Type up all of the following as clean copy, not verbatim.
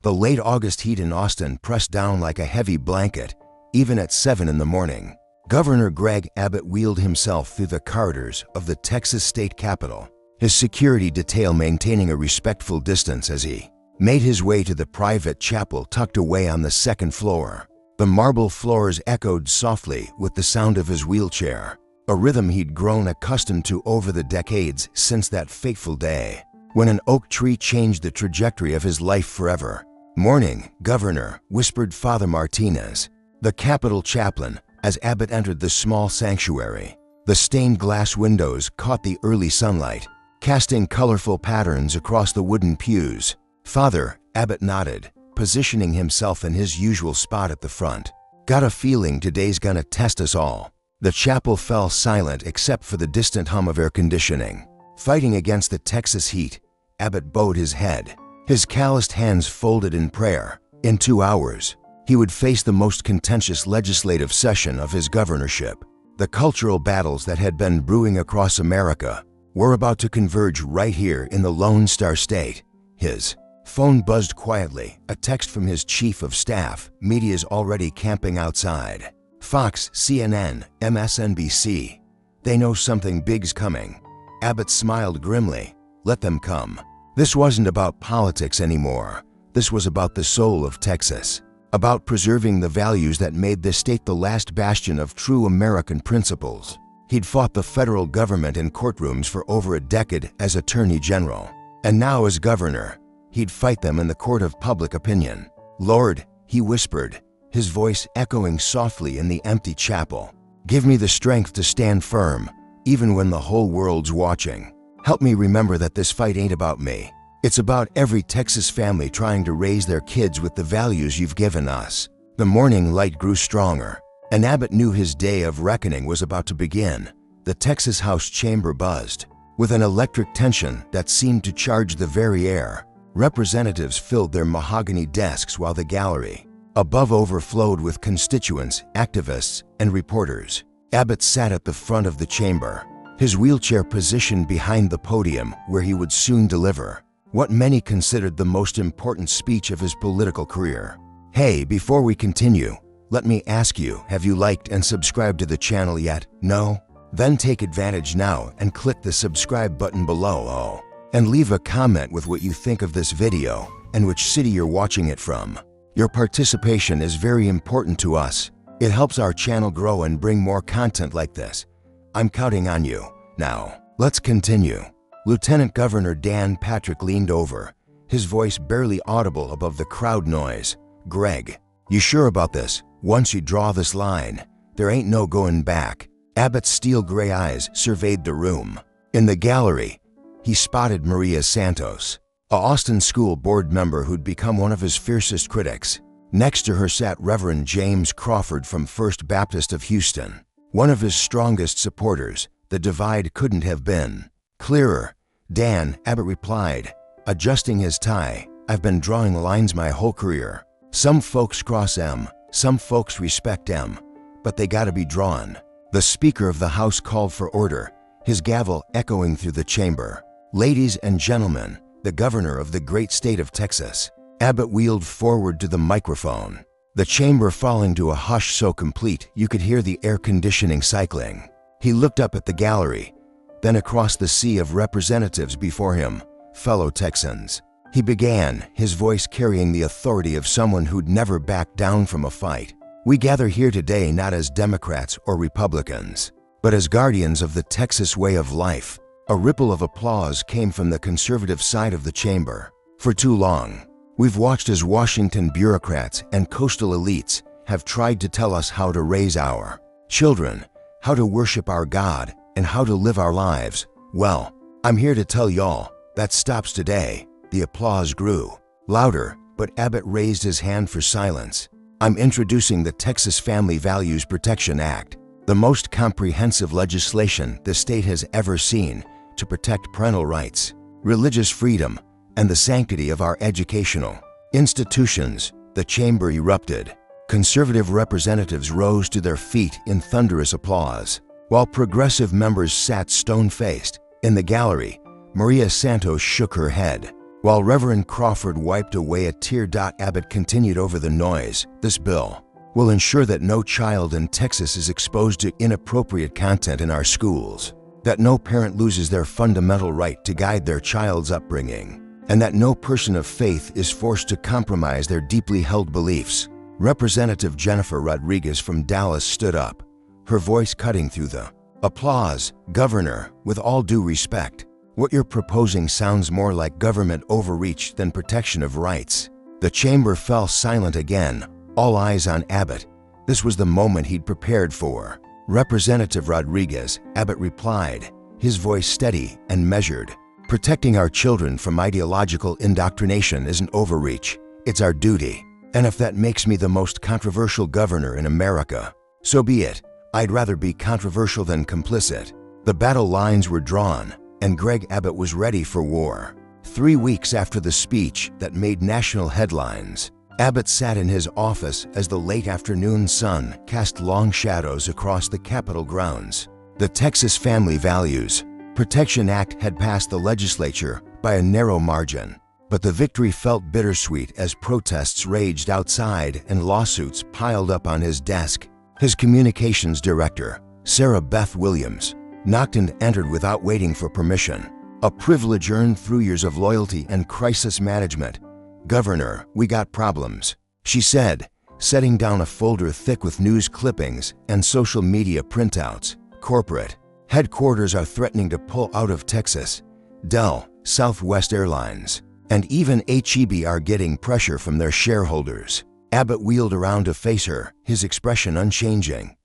The late August heat in Austin pressed down like a heavy blanket, even at 7 in the morning. Governor Greg Abbott wheeled himself through the corridors of the Texas state capitol, his security detail maintaining a respectful distance as he made his way to the private chapel tucked away on the second floor. The marble floors echoed softly with the sound of his wheelchair, a rhythm he'd grown accustomed to over the decades since that fateful day when an oak tree changed the trajectory of his life forever. "Morning, Governor," whispered Father Martinez, the Capitol chaplain, as Abbott entered the small sanctuary. The stained glass windows caught the early sunlight, casting colorful patterns across the wooden pews. "Father," Abbott nodded, positioning himself in his usual spot at the front. "Got a feeling today's gonna test us all." The chapel fell silent except for the distant hum of air conditioning. Fighting against the Texas heat, Abbott bowed his head, his calloused hands folded in prayer. In 2 hours, he would face the most contentious legislative session of his governorship. The cultural battles that had been brewing across America were about to converge right here in the Lone Star State. His phone buzzed quietly, a text from his chief of staff. "Media's already camping outside. Fox, CNN, MSNBC. They know something big's coming." Abbott smiled grimly. Let them come. This wasn't about politics anymore. This was about the soul of Texas, about preserving the values that made this state the last bastion of true American principles. He'd fought the federal government in courtrooms for over a decade as Attorney General, and now as governor, he'd fight them in the court of public opinion. "Lord," he whispered, his voice echoing softly in the empty chapel, "give me the strength to stand firm, even when the whole world's watching. Help me remember that this fight ain't about me. It's about every Texas family trying to raise their kids with the values you've given us." The morning light grew stronger, and Abbott knew his day of reckoning was about to begin. The Texas House chamber buzzed with an electric tension that seemed to charge the very air. Representatives filled their mahogany desks while the gallery above overflowed with constituents, activists, and reporters. Abbott sat at the front of the chamber, his wheelchair positioned behind the podium where he would soon deliver what many considered the most important speech of his political career. "Hey, before we continue, let me ask you, have you liked and subscribed to the channel yet? No? Then take advantage now and click the subscribe button below, and leave a comment with what you think of this video and which city you're watching it from. Your participation is very important to us. It helps our channel grow and bring more content like this. I'm counting on you. Now, let's continue. Lieutenant Governor Dan Patrick leaned over, his voice barely audible above the crowd noise. "Greg, you sure about this? Once you draw this line, there ain't no going back." Abbott's steel gray eyes surveyed the room. In the gallery, he spotted Maria Santos, a Austin School Board member who'd become one of his fiercest critics. Next to her sat Reverend James Crawford from First Baptist of Houston, one of his strongest supporters. The divide couldn't have been clearer. "Dan," Abbott replied, adjusting his tie, "I've been drawing lines my whole career. Some folks cross M, some folks respect M, but they gotta be drawn." The Speaker of the House called for order, his gavel echoing through the chamber. "Ladies and gentlemen, the Governor of the great state of Texas." Abbott wheeled forward to the microphone, the chamber falling to a hush so complete you could hear the air conditioning cycling. He looked up at the gallery, then across the sea of representatives before him. "Fellow Texans," he began, his voice carrying the authority of someone who'd never backed down from a fight. "We gather here today not as Democrats or Republicans, but as guardians of the Texas way of life." A ripple of applause came from the conservative side of the chamber. "For too long, we've watched as Washington bureaucrats and coastal elites have tried to tell us how to raise our children, how to worship our God, and how to live our lives. Well, I'm here to tell y'all that stops today." The applause grew louder, but Abbott raised his hand for silence. "I'm introducing the Texas Family Values Protection Act, the most comprehensive legislation the state has ever seen to protect parental rights, religious freedom, and the sanctity of our educational institutions." The chamber erupted. Conservative representatives rose to their feet in thunderous applause, while progressive members sat stone-faced. In the gallery, Maria Santos shook her head. While Reverend Crawford wiped away a tear, Abbott continued over the noise. This bill will ensure that no child in Texas is exposed to inappropriate content in our schools, that no parent loses their fundamental right to guide their child's upbringing, and that no person of faith is forced to compromise their deeply held beliefs. Representative Jennifer Rodriguez from Dallas stood up, her voice cutting through the applause. Governor, with all due respect, what you're proposing sounds more like government overreach than protection of rights. The chamber fell silent again, all eyes on Abbott. This was the moment he'd prepared for. Representative Rodriguez, Abbott replied, his voice steady and measured. Protecting our children from ideological indoctrination isn't overreach, it's our duty. And if that makes me the most controversial governor in America, so be it. I'd rather be controversial than complicit. The battle lines were drawn, and Greg Abbott was ready for war. 3 weeks after the speech that made national headlines, Abbott sat in his office as the late afternoon sun cast long shadows across the Capitol grounds. The Texas Family Values Protection Act had passed the legislature by a narrow margin, but the victory felt bittersweet as protests raged outside and lawsuits piled up on his desk. His communications director, Sarah Beth Williams, knocked and entered without waiting for permission, a privilege earned through years of loyalty and crisis management. "Governor, we got problems," she said, setting down a folder thick with news clippings and social media printouts. "Corporate headquarters are threatening to pull out of Texas. Dell, Southwest Airlines, and even HEB are getting pressure from their shareholders." Abbott wheeled around to face her, his expression unchanging.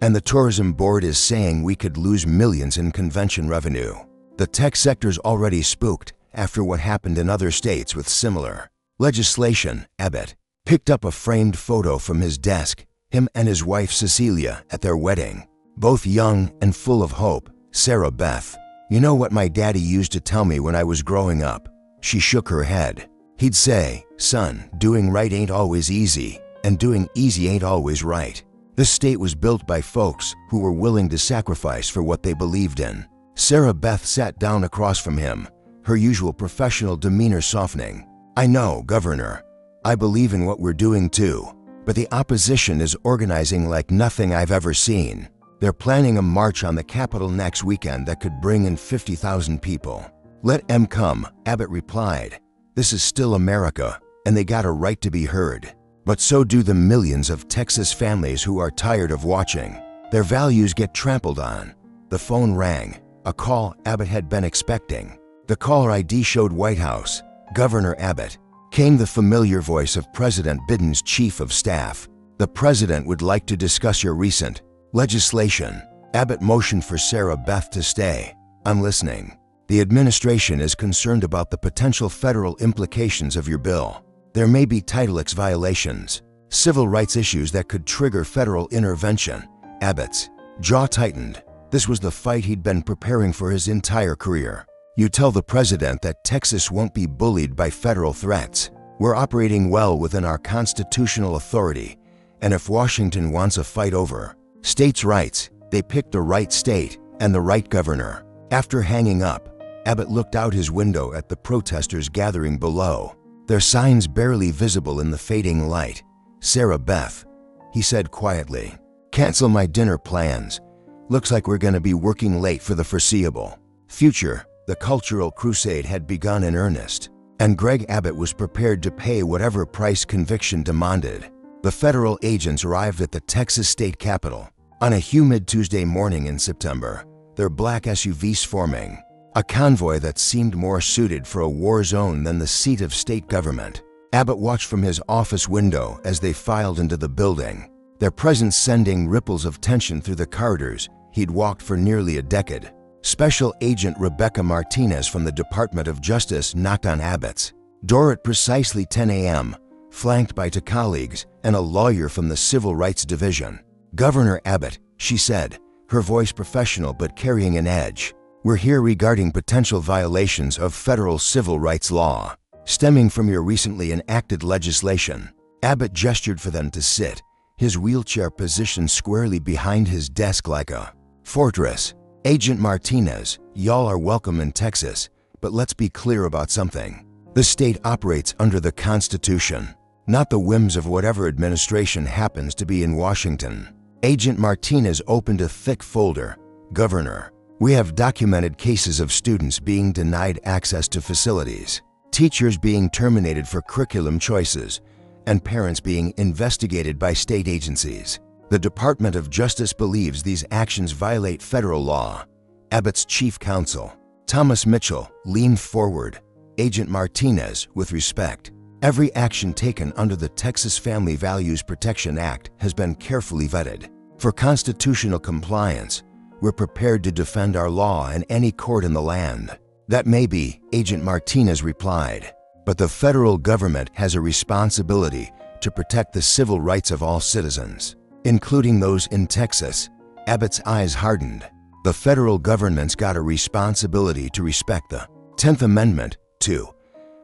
And the tourism board is saying we could lose millions in convention revenue. The tech sector's already spooked after what happened in other states with similar legislation. Abbott picked up a framed photo from his desk, him and his wife Cecilia at their wedding, both young and full of hope. Sarah Beth, "You know what my daddy used to tell me when I was growing up?" She shook her head. He'd say, "Son, doing right ain't always easy, and doing easy ain't always right." This state was built by folks who were willing to sacrifice for what they believed in. Sarah Beth sat down across from him, her usual professional demeanor softening. "I know, Governor. I believe in what we're doing too. But the opposition is organizing like nothing I've ever seen. They're planning a march on the Capitol next weekend that could bring in 50,000 people." "Let 'em come," Abbott replied. "This is still America, and they got a right to be heard. But so do the millions of Texas families who are tired of watching their values get trampled on." The phone rang, a call Abbott had been expecting. The caller ID showed White House. "Governor Abbott." Came the familiar voice of President Biden's chief of staff. "The president would like to discuss your recent legislation." Abbott motioned for Sarah Beth to stay. "I'm listening." "The administration is concerned about the potential federal implications of your bill. There may be Title X violations, civil rights issues that could trigger federal intervention." Abbott's jaw tightened. This was the fight he'd been preparing for his entire career. "You tell the president that Texas won't be bullied by federal threats. We're operating well within our constitutional authority, and if Washington wants a fight over states' rights, they picked the right state and the right governor." After hanging up, Abbott looked out his window at the protesters gathering below, their signs barely visible in the fading light. "Sarah Beth," he said quietly, "cancel my dinner plans. Looks like we're going to be working late for the foreseeable future." The cultural crusade had begun in earnest, and Greg Abbott was prepared to pay whatever price conviction demanded. The federal agents arrived at the Texas state capitol on a humid Tuesday morning in September, their black SUVs forming a convoy that seemed more suited for a war zone than the seat of state government. Abbott watched from his office window as they filed into the building, their presence sending ripples of tension through the corridors he'd walked for nearly a decade. Special Agent Rebecca Martinez from the Department of Justice knocked on Abbott's door at precisely 10 a.m., flanked by two colleagues and a lawyer from the Civil Rights Division. "Governor Abbott," she said, her voice professional but carrying an edge, "we're here regarding potential violations of federal civil rights law stemming from your recently enacted legislation." Abbott gestured for them to sit, his wheelchair positioned squarely behind his desk like a fortress. "Agent Martinez, y'all are welcome in Texas, but let's be clear about something. The state operates under the Constitution, not the whims of whatever administration happens to be in Washington. Agent Martinez opened a thick folder. Governor, we have documented cases of students being denied access to facilities, teachers being terminated for curriculum choices, and parents being investigated by state agencies. The Department of Justice believes these actions violate federal law. Abbott's chief counsel, Thomas Mitchell, leaned forward. Agent Martinez, with respect, every action taken under the Texas Family Values Protection Act has been carefully vetted. For constitutional compliance, we're prepared to defend our law in any court in the land. That may be, Agent Martinez replied, but the federal government has a responsibility to protect the civil rights of all citizens, including those in Texas. Abbott's eyes hardened. The federal government's got a responsibility to respect the 10th Amendment, too.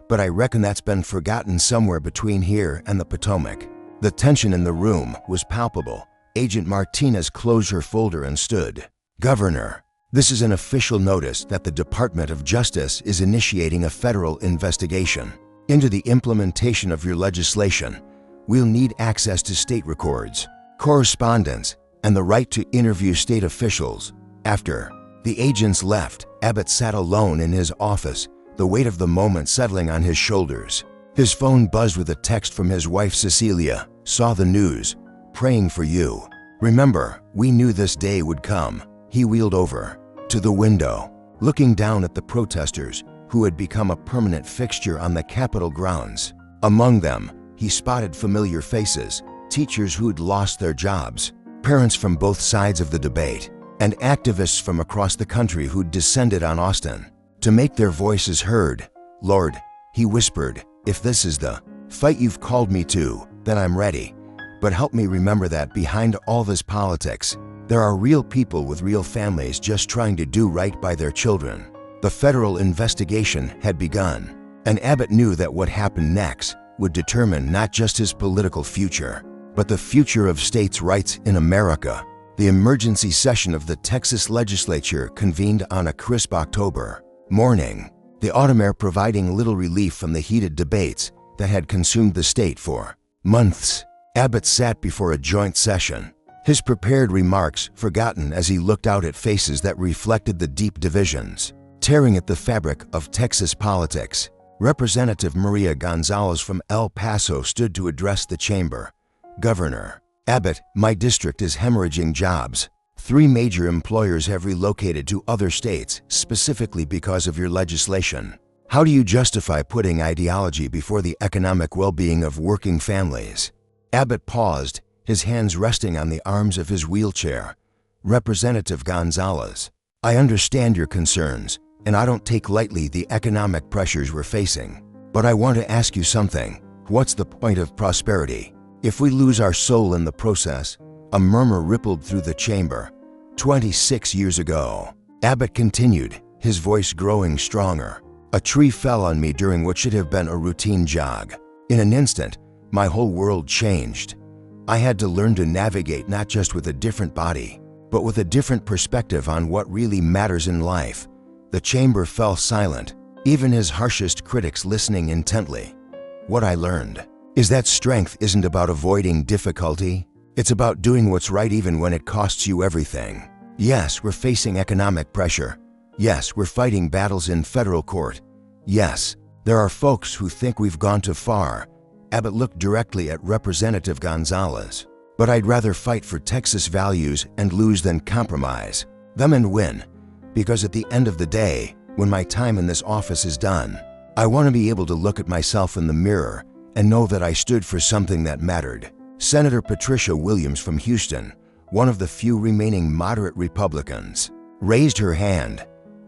But I reckon that's been forgotten somewhere between here and the Potomac. The tension in the room was palpable. Agent Martinez closed her folder and stood. Governor, this is an official notice that the Department of Justice is initiating a federal investigation into the implementation of your legislation. We'll need access to state records, correspondence, and the right to interview state officials. After the agents left, Abbott sat alone in his office, the weight of the moment settling on his shoulders. His phone buzzed with a text from his wife Cecilia. Saw the news. Praying for you. Remember, we knew this day would come. He wheeled over to the window, looking down at the protesters who had become a permanent fixture on the Capitol grounds. Among them, he spotted familiar faces, teachers who'd lost their jobs, parents from both sides of the debate, and activists from across the country who'd descended on Austin to make their voices heard. Lord, he whispered, if this is the fight you've called me to, then I'm ready. But help me remember that behind all this politics, there are real people with real families just trying to do right by their children. The federal investigation had begun, and Abbott knew that what happened next would determine not just his political future, but the future of states' rights in America. The emergency session of the Texas legislature convened on a crisp October morning, the autumn air providing little relief from the heated debates that had consumed the state for months. Abbott sat before a joint session, his prepared remarks forgotten as he looked out at faces that reflected the deep divisions tearing at the fabric of Texas politics. Representative Maria Gonzalez from El Paso stood to address the chamber. Governor Abbott, my district is hemorrhaging jobs. 3 major employers have relocated to other states specifically because of your legislation. How do you justify putting ideology before the economic well-being of working families? Abbott paused, his hands resting on the arms of his wheelchair. Representative Gonzalez, I understand your concerns, and I don't take lightly the economic pressures we're facing. But I want to ask you something. What's the point of prosperity if we lose our soul in the process? A murmur rippled through the chamber. 26 years ago, Abbott continued, his voice growing stronger. A tree fell on me during what should have been a routine jog. In an instant, my whole world changed. I had to learn to navigate not just with a different body, but with a different perspective on what really matters in life. The chamber fell silent, even his harshest critics listening intently. What I learned is that strength isn't about avoiding difficulty. It's about doing what's right even when it costs you everything. Yes, we're facing economic pressure. Yes, we're fighting battles in federal court. Yes, there are folks who think we've gone too far. Abbott looked directly at Representative Gonzalez. But I'd rather fight for Texas values and lose than compromise them and win. Because at the end of the day, when my time in this office is done, I want to be able to look at myself in the mirror and know that I stood for something that mattered. Senator Patricia Williams from Houston, one of the few remaining moderate Republicans, raised her hand.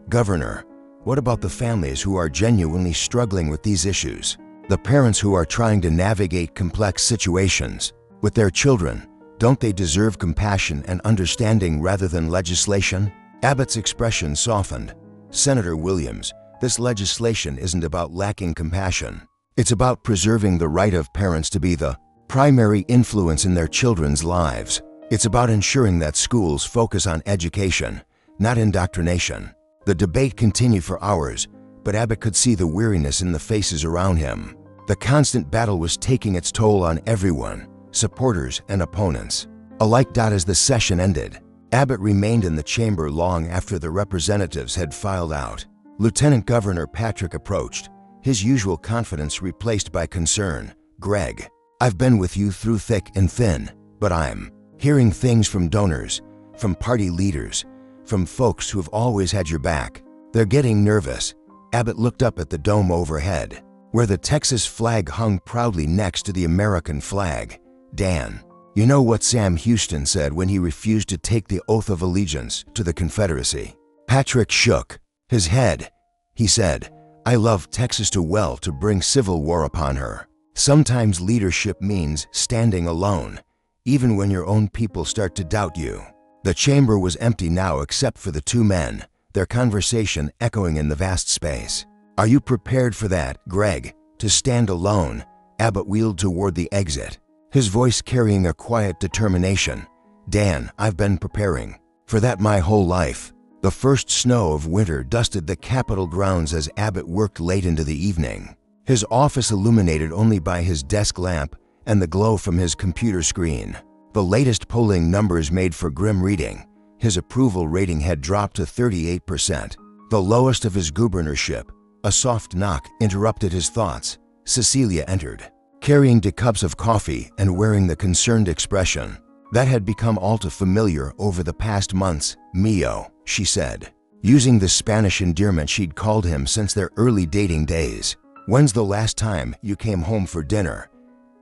Governor, what about the families who are genuinely struggling with these issues? The parents who are trying to navigate complex situations with their children, don't they deserve compassion and understanding rather than legislation? Abbott's expression softened. Senator Williams, this legislation isn't about lacking compassion. It's about preserving the right of parents to be the primary influence in their children's lives. It's about ensuring that schools focus on education, not indoctrination. The debate continued for hours, but Abbott could see the weariness in the faces around him. The constant battle was taking its toll on everyone, supporters and opponents. Alike. As the session ended, Abbott remained in the chamber long after the representatives had filed out. Lieutenant Governor Patrick approached, his usual confidence replaced by concern. "Greg, I've been with you through thick and thin, but I'm hearing things from donors, from party leaders, from folks who've always had your back. They're getting nervous." Abbott looked up at the dome overhead, where the Texas flag hung proudly next to the American flag. "Dan, you know what Sam Houston said when he refused to take the oath of allegiance to the Confederacy?" Patrick shook his head. He said, "I love Texas too well to bring civil war upon her. Sometimes leadership means standing alone, even when your own people start to doubt you." The chamber was empty now except for the two men, their conversation echoing in the vast space. "Are you prepared for that, Greg? To stand alone?" Abbott wheeled toward the exit, his voice carrying a quiet determination. "Dan, I've been preparing for that my whole life." The first snow of winter dusted the Capitol grounds as Abbott worked late into the evening, his office illuminated only by his desk lamp and the glow from his computer screen. The latest polling numbers made for grim reading. His approval rating had dropped to 38%, the lowest of his gubernorship. A soft knock interrupted his thoughts. Cecilia entered, carrying 2 cups of coffee and wearing the concerned expression that had become all too familiar over the past months. "Mio," she said, using the Spanish endearment she'd called him since their early dating days. "When's the last time you came home for dinner?"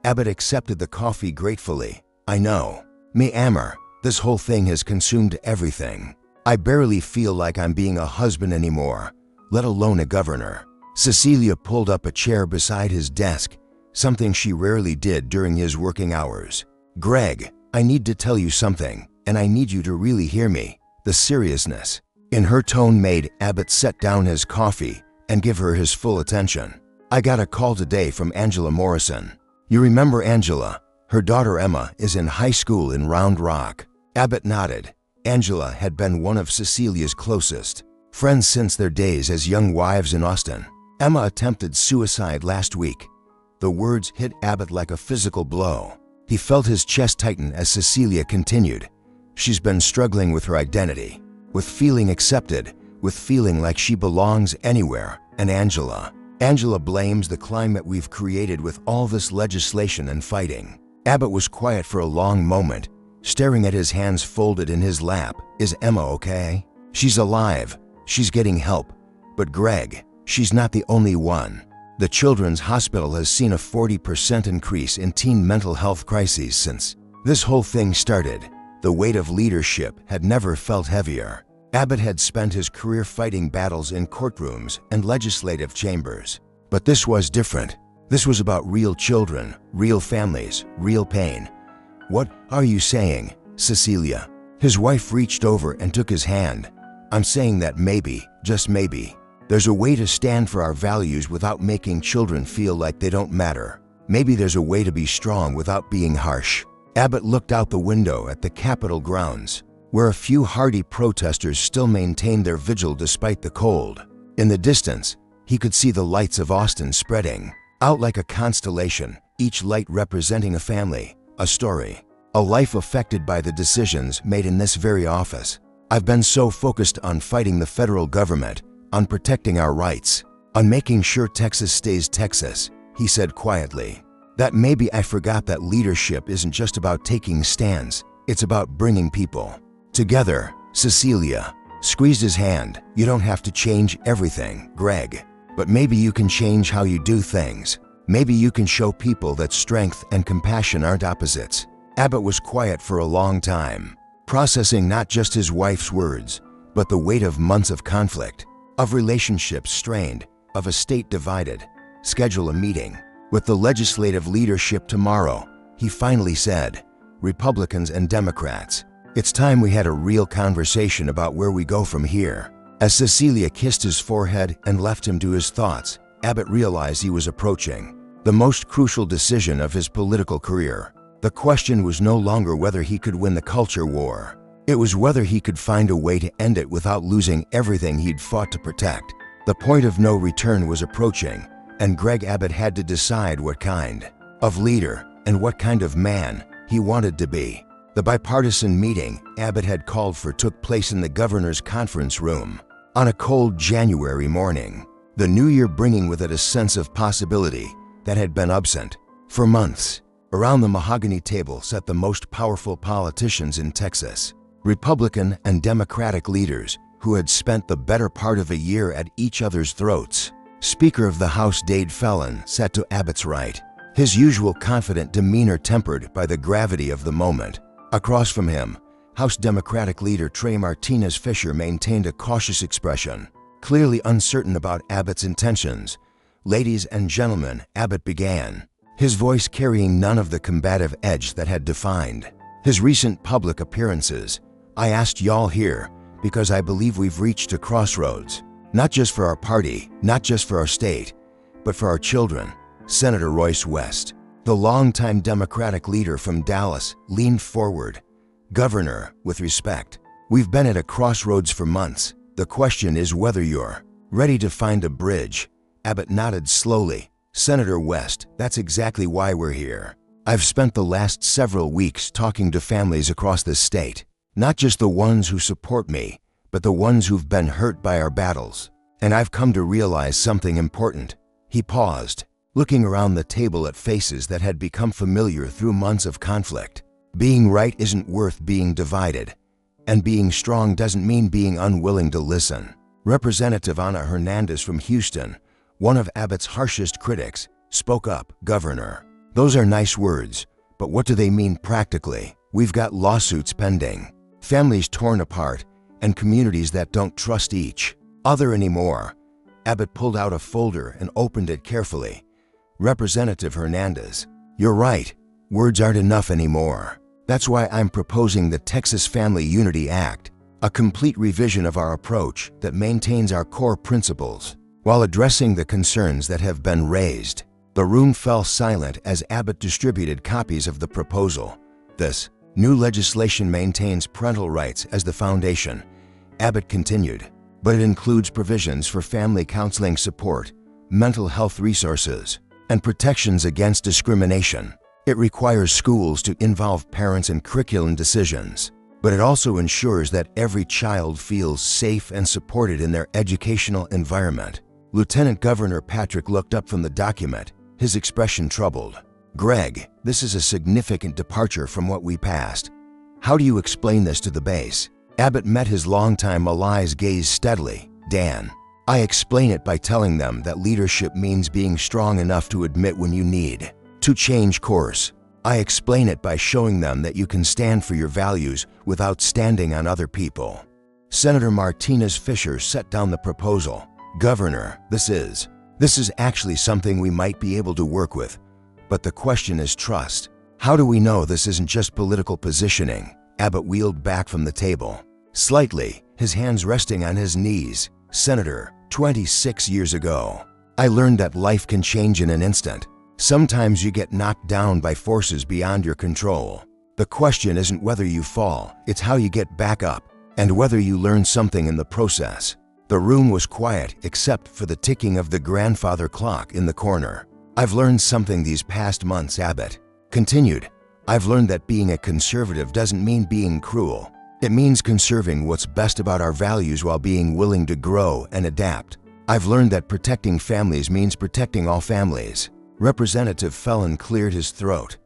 Abbott accepted the coffee gratefully. "I know. Mi amor, this whole thing has consumed everything. I barely feel like I'm being a husband anymore, let alone a governor." Cecilia pulled up a chair beside his desk, something she rarely did during his working hours. "Greg, I need to tell you something, and I need you to really hear me." The seriousness in her tone made Abbott set down his coffee and give her his full attention. "I got a call today from Angela Morrison. You remember Angela? Her daughter Emma is in high school in Round Rock." Abbott nodded. Angela had been one of Cecilia's closest friends since their days as young wives in Austin. "Emma attempted suicide last week." The words hit Abbott like a physical blow. He felt his chest tighten as Cecilia continued. "She's been struggling with her identity, with feeling accepted, with feeling like she belongs anywhere. And Angela blames the climate we've created with all this legislation and fighting." Abbott was quiet for a long moment, staring at his hands folded in his lap. "Is Emma okay? She's alive. She's getting help. But Greg, she's not the only one. The Children's Hospital has seen a 40% increase in teen mental health crises since this whole thing started." The weight of leadership had never felt heavier. Abbott had spent his career fighting battles in courtrooms and legislative chambers. But this was different. This was about real children, real families, real pain. "What are you saying, Cecilia?" His wife reached over and took his hand. "I'm saying that maybe, just maybe, there's a way to stand for our values without making children feel like they don't matter. Maybe there's a way to be strong without being harsh." Abbott looked out the window at the Capitol grounds, where a few hardy protesters still maintained their vigil despite the cold. In the distance, he could see the lights of Austin spreading out like a constellation, each light representing a family, a story, a life affected by the decisions made in this very office. "I've been so focused on fighting the federal government, on protecting our rights, on making sure Texas stays Texas," he said quietly, "that maybe I forgot that leadership isn't just about taking stands, it's about bringing people together." Cecilia squeezed his hand. "You don't have to change everything, Greg, but maybe you can change how you do things. Maybe you can show people that strength and compassion aren't opposites." Abbott was quiet for a long time, processing not just his wife's words, but the weight of months of conflict, of relationships strained, of a state divided. "Schedule a meeting with the legislative leadership tomorrow," he finally said. "Republicans and Democrats. It's time we had a real conversation about where we go from here." As Cecilia kissed his forehead and left him to his thoughts, Abbott realized he was approaching the most crucial decision of his political career. The question was no longer whether he could win the culture war. It was whether he could find a way to end it without losing everything he'd fought to protect. The point of no return was approaching, and Greg Abbott had to decide what kind of leader and what kind of man he wanted to be. The bipartisan meeting Abbott had called for took place in the governor's conference room on a cold January morning, the new year bringing with it a sense of possibility that had been absent for months. Around the mahogany table sat the most powerful politicians in Texas, Republican and Democratic leaders who had spent the better part of a year at each other's throats. Speaker of the House Dade Phelan sat to Abbott's right, his usual confident demeanor tempered by the gravity of the moment. Across from him, House Democratic leader Trey Martinez Fisher maintained a cautious expression, clearly uncertain about Abbott's intentions. "Ladies and gentlemen," Abbott began, his voice carrying none of the combative edge that had defined his recent public appearances. "I asked y'all here because I believe we've reached a crossroads, not just for our party, not just for our state, but for our children." Senator Royce West, the longtime Democratic leader from Dallas, leaned forward. "Governor, with respect, we've been at a crossroads for months. The question is whether you're ready to find a bridge." Abbott nodded slowly. "Senator West, that's exactly why we're here. I've spent the last several weeks talking to families across this state, not just the ones who support me, but the ones who've been hurt by our battles. And I've come to realize something important." He paused, looking around the table at faces that had become familiar through months of conflict. Being right isn't worth being divided, and being strong doesn't mean being unwilling to listen. Representative Ana Hernandez from Houston, one of Abbott's harshest critics, spoke up. "Governor, those are nice words, but what do they mean practically? We've got lawsuits pending, families torn apart, and communities that don't trust each other anymore." Abbott pulled out a folder and opened it carefully. "Representative Hernandez, you're right. Words aren't enough anymore. That's why I'm proposing the Texas Family Unity Act, a complete revision of our approach that maintains our core principles while addressing the concerns that have been raised." The room fell silent as Abbott distributed copies of the proposal. "This new legislation maintains parental rights as the foundation," Abbott continued, "but it includes provisions for family counseling support, mental health resources, and protections against discrimination. It requires schools to involve parents in curriculum decisions, but it also ensures that every child feels safe and supported in their educational environment." Lieutenant Governor Patrick looked up from the document, his expression troubled. "Greg, this is a significant departure from what we passed. How do you explain this to the base?" Abbott met his longtime ally's gaze steadily. "Dan, I explain it by telling them that leadership means being strong enough to admit when you need to change course. I explain it by showing them that you can stand for your values without standing on other people." Senator Martinez Fisher set down the proposal. "Governor, this is actually something we might be able to work with, but the question is trust. How do we know this isn't just political positioning?" Abbott wheeled back from the table, slightly, his hands resting on his knees. "Senator, 26 years ago, I learned that life can change in an instant. Sometimes you get knocked down by forces beyond your control. The question isn't whether you fall, it's how you get back up, and whether you learn something in the process." The room was quiet except for the ticking of the grandfather clock in the corner. "I've learned something these past months," Abbott continued. "I've learned that being a conservative doesn't mean being cruel. It means conserving what's best about our values while being willing to grow and adapt. I've learned that protecting families means protecting all families." Representative Phelan cleared his throat.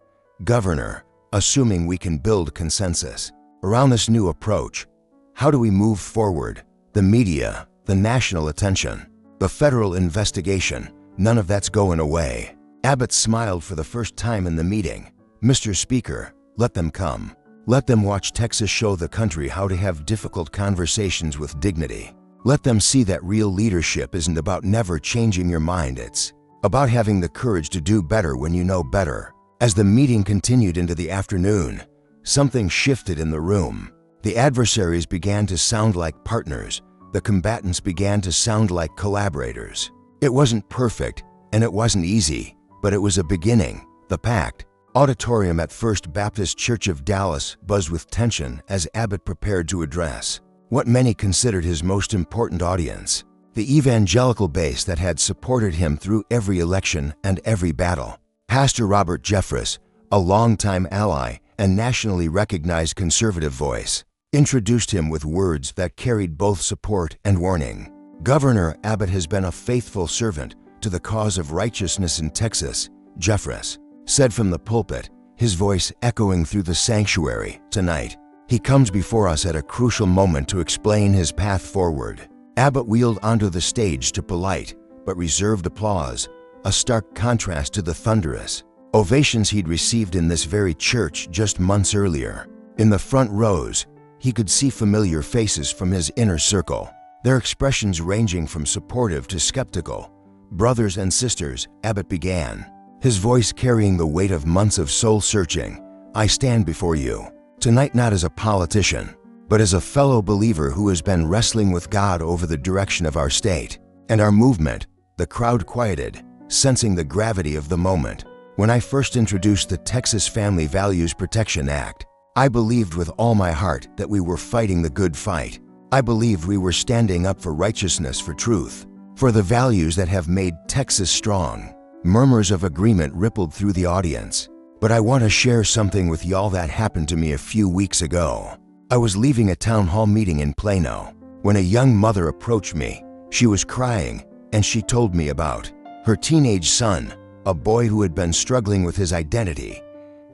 "Governor, assuming we can build consensus around this new approach, how do we move forward? The media, the national attention, the federal investigation, none of that's going away." Abbott smiled for the first time in the meeting. "Mr. Speaker, let them come. Let them watch Texas show the country how to have difficult conversations with dignity. Let them see that real leadership isn't about never changing your mind, it's about having the courage to do better when you know better." As the meeting continued into the afternoon, something shifted in the room. The adversaries began to sound like partners. The combatants began to sound like collaborators. It wasn't perfect, and it wasn't easy, but it was a beginning. The packed auditorium at First Baptist Church of Dallas buzzed with tension as Abbott prepared to address what many considered his most important audience. the evangelical base that had supported him through every election and every battle. Pastor Robert Jeffress, a longtime ally and nationally recognized conservative voice, introduced him with words that carried both support and warning. Governor Abbott has been a faithful servant to the cause of righteousness in Texas, Jeffress said from the pulpit, his voice echoing through the sanctuary. Tonight, he comes before us at a crucial moment to explain his path forward. Abbott wheeled onto the stage to polite but reserved applause, a stark contrast to the thunderous ovations he'd received in this very church just months earlier. In the front rows, he could see familiar faces from his inner circle, their expressions ranging from supportive to skeptical. Brothers and sisters, Abbott began, his voice carrying the weight of months of soul-searching. I stand before you tonight not as a politician, but as a fellow believer who has been wrestling with God over the direction of our state and our movement. The crowd quieted, sensing the gravity of the moment. When I first introduced the Texas Family Values Protection Act, I believed with all my heart that we were fighting the good fight. I believed we were standing up for righteousness, for truth, for the values that have made Texas strong. Murmurs of agreement rippled through the audience. But I want to share something with y'all that happened to me a few weeks ago. I was leaving a town hall meeting in Plano when a young mother approached me. She was crying, and she told me about her teenage son, a boy who had been struggling with his identity,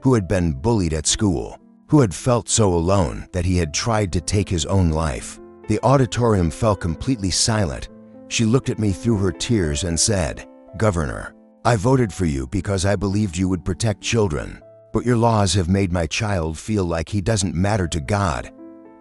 who had been bullied at school, who had felt so alone that he had tried to take his own life. The auditorium fell completely silent. She looked at me through her tears and said, "Governor, I voted for you because I believed you would protect children, but your laws have made my child feel like he doesn't matter to God."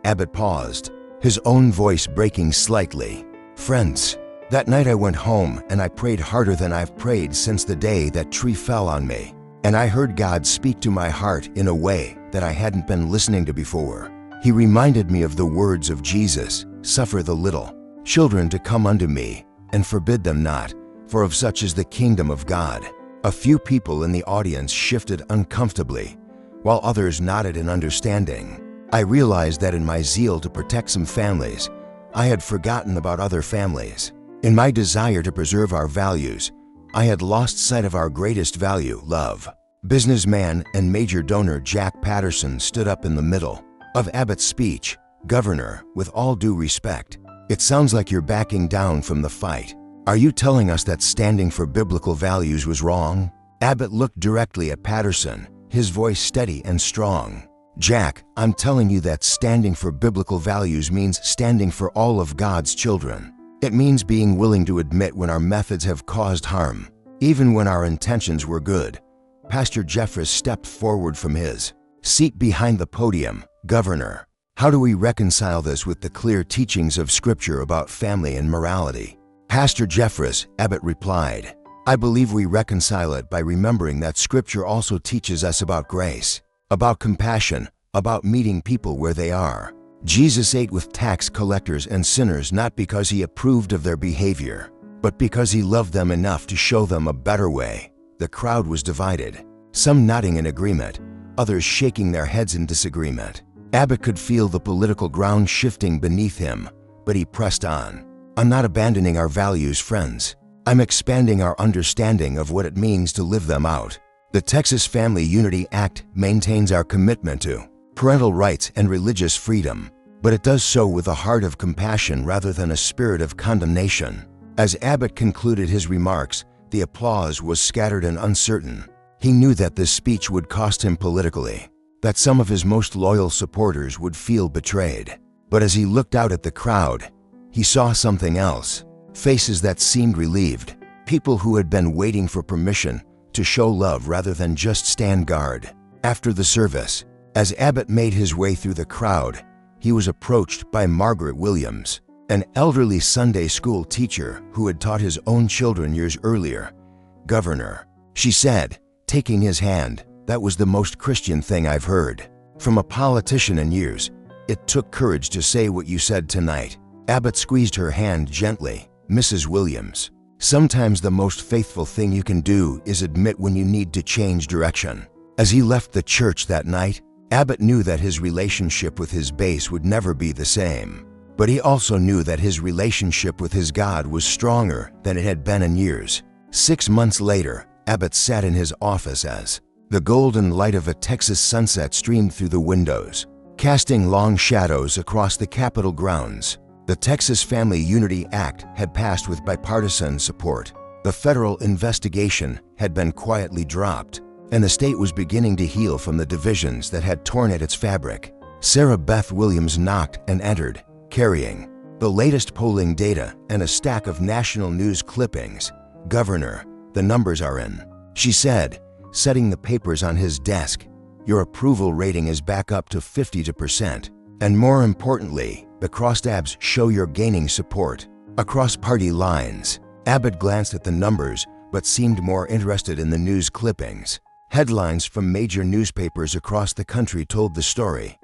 Abbott paused, his own voice breaking slightly. "Friends, that night I went home and I prayed harder than I've prayed since the day that tree fell on me. And I heard God speak to my heart in a way that I hadn't been listening to before. He reminded me of the words of Jesus, 'Suffer the little children to come unto me, and forbid them not, for of such is the kingdom of God.'" A few people in the audience shifted uncomfortably, while others nodded in understanding. I realized that in my zeal to protect some families, I had forgotten about other families. In my desire to preserve our values, I had lost sight of our greatest value, love. Businessman and major donor Jack Patterson stood up in the middle of Abbott's speech. "Governor, with all due respect, it sounds like you're backing down from the fight. Are you telling us that standing for biblical values was wrong?" Abbott looked directly at Patterson, his voice steady and strong. "Jack, I'm telling you that standing for biblical values means standing for all of God's children. It means being willing to admit when our methods have caused harm, even when our intentions were good." Pastor Jeffress stepped forward from his seat behind the podium. "Governor, how do we reconcile this with the clear teachings of Scripture about family and morality?" "Pastor Jeffress," Abbott replied, "I believe we reconcile it by remembering that Scripture also teaches us about grace, about compassion, about meeting people where they are. Jesus ate with tax collectors and sinners not because he approved of their behavior, but because he loved them enough to show them a better way." The crowd was divided, some nodding in agreement, others shaking their heads in disagreement. Abbott could feel the political ground shifting beneath him, but he pressed on. "I'm not abandoning our values, friends. I'm expanding our understanding of what it means to live them out. The Texas Family Unity Act maintains our commitment to parental rights and religious freedom, but it does so with a heart of compassion rather than a spirit of condemnation." As Abbott concluded his remarks, the applause was scattered and uncertain. He knew that this speech would cost him politically, that some of his most loyal supporters would feel betrayed. But as he looked out at the crowd, he saw something else. Faces that seemed relieved, people who had been waiting for permission to show love rather than just stand guard. After the service, as Abbott made his way through the crowd, he was approached by Margaret Williams, an elderly Sunday school teacher who had taught his own children years earlier. "Governor," she said, taking his hand, "that was the most Christian thing I've heard from a politician in years. It took courage to say what you said tonight." Abbott squeezed her hand gently. "Mrs. Williams, sometimes the most faithful thing you can do is admit when you need to change direction." As he left the church that night, Abbott knew that his relationship with his base would never be the same. But he also knew that his relationship with his God was stronger than it had been in years. 6 months later, Abbott sat in his office as the golden light of a Texas sunset streamed through the windows, casting long shadows across the Capitol grounds. The Texas Family Unity Act had passed with bipartisan support. The federal investigation had been quietly dropped, and the state was beginning to heal from the divisions that had torn at its fabric. Sarah Beth Williams knocked and entered, carrying the latest polling data and a stack of national news clippings. "Governor, the numbers are in," she said, setting the papers on his desk. "Your approval rating is back up to 50%. And more importantly, the crosstabs show you're gaining support across party lines." Abbott glanced at the numbers, but seemed more interested in the news clippings. Headlines from major newspapers across the country told the story.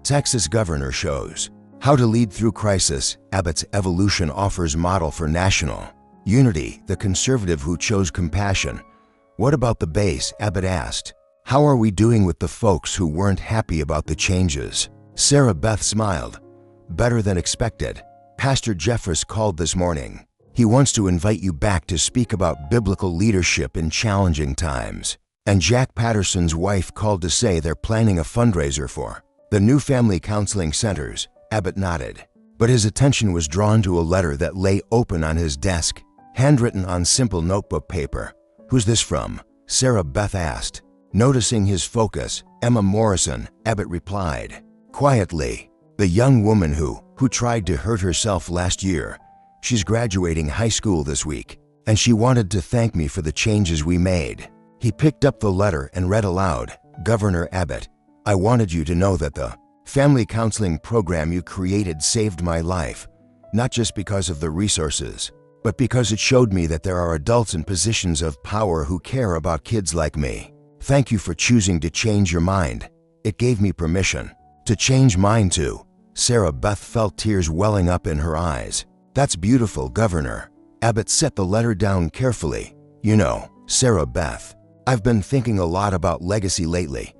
Texas governor shows how to lead through crisis. Abbott's evolution offers model for national unity. The conservative who chose compassion. What about the base? Abbott asked. How are we doing with the folks who weren't happy about the changes? Sarah Beth smiled. Better than expected. Pastor Jeffress called this morning. He wants to invite you back to speak about biblical leadership in challenging times. And Jack Patterson's wife called to say they're planning a fundraiser for the new family counseling centers. Abbott nodded, but his attention was drawn to a letter that lay open on his desk, handwritten on simple notebook paper. Who's this from? Sarah Beth asked. Noticing his focus, Emma Morrison, Abbott replied. Quietly, the young woman who tried to hurt herself last year. She's graduating high school this week, and she wanted to thank me for the changes we made. He picked up the letter and read aloud, Governor Abbott, I wanted you to know that the family counseling program you created saved my life, not just because of the resources, but because it showed me that there are adults in positions of power who care about kids like me. Thank you for choosing to change your mind. It gave me permission to change mine too. Sarah Beth felt tears welling up in her eyes. That's beautiful, Governor. Abbott set the letter down carefully. You know, Sarah Beth, I've been thinking a lot about legacy lately.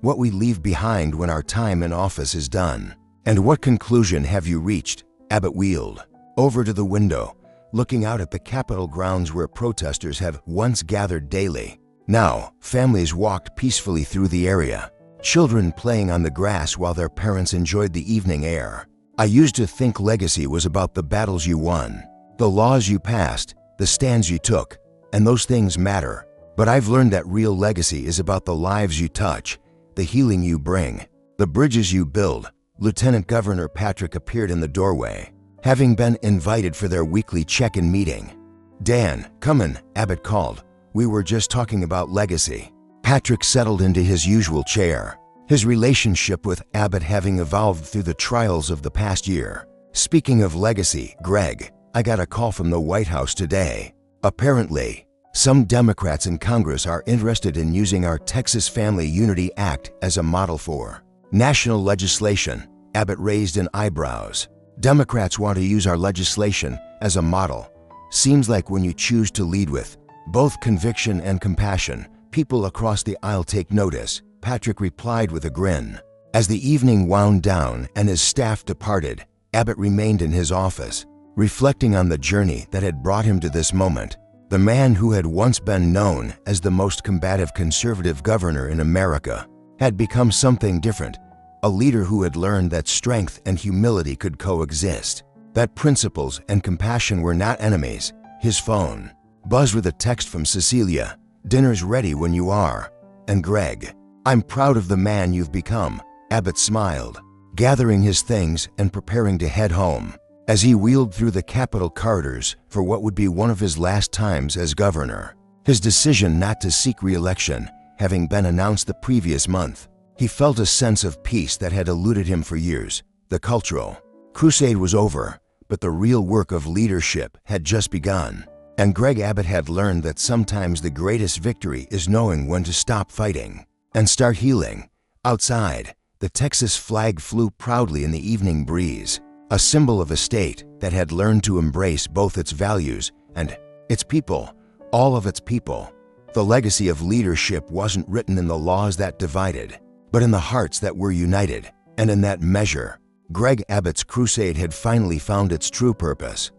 What we leave behind when our time in office is done. And what conclusion have you reached? Abbott wheeled over to the window, looking out at the Capitol grounds where protesters have once gathered daily. Now, families walked peacefully through the area, children playing on the grass while their parents enjoyed the evening air. I used to think legacy was about the battles you won, the laws you passed, the stands you took, and those things matter. But I've learned that real legacy is about the lives you touch, the healing you bring, the bridges you build. Lieutenant Governor Patrick appeared in the doorway, having been invited for their weekly check-in meeting. Dan, come in, Abbott called. We were just talking about legacy. Patrick settled into his usual chair, his relationship with Abbott having evolved through the trials of the past year. Speaking of legacy, Greg, I got a call from the White House today. Apparently, some Democrats in Congress are interested in using our Texas Family Unity Act as a model for national legislation. Abbott raised an eyebrows. Democrats want to use our legislation as a model. Seems like when you choose to lead with both conviction and compassion, people across the aisle take notice, Patrick replied with a grin. As the evening wound down and his staff departed, Abbott remained in his office, reflecting on the journey that had brought him to this moment. The man who had once been known as the most combative conservative governor in America had become something different, a leader who had learned that strength and humility could coexist, that principles and compassion were not enemies. His phone buzzed with a text from Cecilia. Dinner's ready when you are. And Greg, I'm proud of the man you've become. Abbott smiled, gathering his things and preparing to head home. As he wheeled through the Capitol corridors for what would be one of his last times as governor, his decision not to seek re-election having been announced the previous month, he felt a sense of peace that had eluded him for years. The cultural crusade was over, but the real work of leadership had just begun. And Greg Abbott had learned that sometimes the greatest victory is knowing when to stop fighting and start healing. Outside, the Texas flag flew proudly in the evening breeze, a symbol of a state that had learned to embrace both its values and its people, all of its people. The legacy of leadership wasn't written in the laws that divided, but in the hearts that were united. And in that measure, Greg Abbott's crusade had finally found its true purpose.